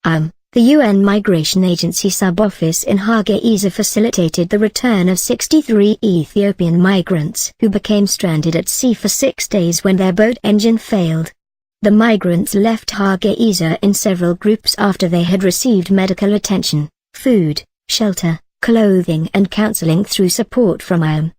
The UN Migration Agency sub-office in Hargeisa facilitated the return of 63 Ethiopian migrants who became stranded at sea for 6 days when their boat engine failed. The migrants left Hargeisa in several groups after they had received medical attention, food, shelter, clothing and counseling through support from IOM.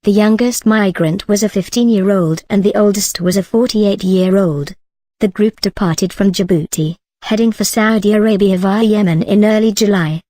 The youngest migrant was a 15-year-old and the oldest was a 48-year-old. The group departed from Djibouti, heading for Saudi Arabia via Yemen in early July.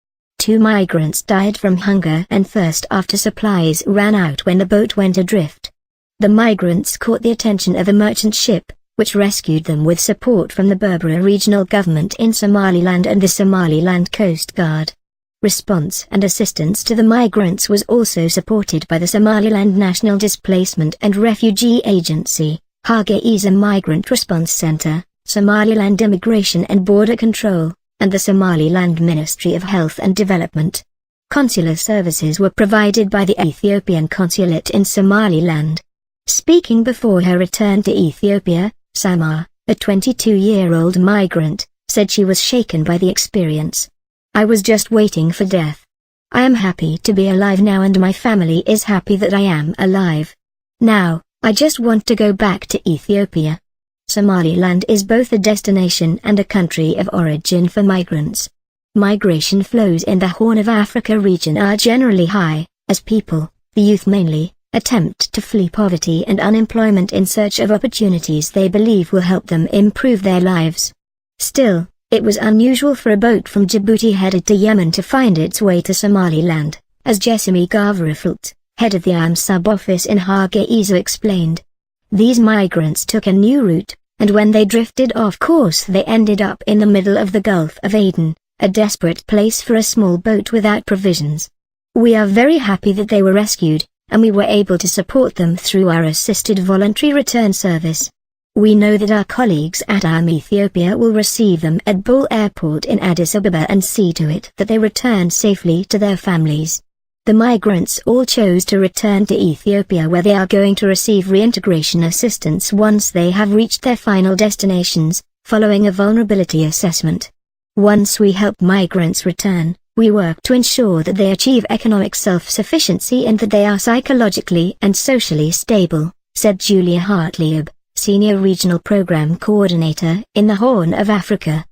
2 migrants died from hunger and thirst after supplies ran out when the boat went adrift. The migrants caught the attention of a merchant ship, which rescued them with support from the Berbera regional government in Somaliland and the Somaliland Coast Guard. Response and assistance to the migrants was also supported by the Somaliland National Displacement and Refugee Agency, Hargeisa Migrant Response Center, Somaliland Immigration and Border Control, and the Somaliland Ministry of Health and Development. Consular services were provided by the Ethiopian consulate in Somaliland. Speaking before her return to Ethiopia, Samar, a 22-year-old migrant, said she was shaken by the experience. "I was just waiting for death. I am happy to be alive now and my family is happy that I am alive. Now, I just want to go back to Ethiopia." Somaliland is both a destination and a country of origin for migrants. Migration flows in the Horn of Africa region are generally high, as people, the youth mainly, attempt to flee poverty and unemployment in search of opportunities they believe will help them improve their lives. Still, it was unusual for a boat from Djibouti headed to Yemen to find its way to Somaliland, as Jessamy Gavarafult, head of the IOM sub-office in Hargeisa explained. These migrants took a new route, and when they drifted off course they ended up in the middle of the Gulf of Aden, a desperate place for a small boat without provisions. We are very happy that they were rescued, and we were able to support them through our assisted voluntary return service. We know that our colleagues at IOM Ethiopia will receive them at Bole Airport in Addis Ababa and see to it that they return safely to their families. The migrants all chose to return to Ethiopia where they are going to receive reintegration assistance once they have reached their final destinations, following a vulnerability assessment. Once we help migrants return, we work to ensure that they achieve economic self-sufficiency and that they are psychologically and socially stable, said Julia Hartlieb, Senior Regional Program Coordinator in the Horn of Africa.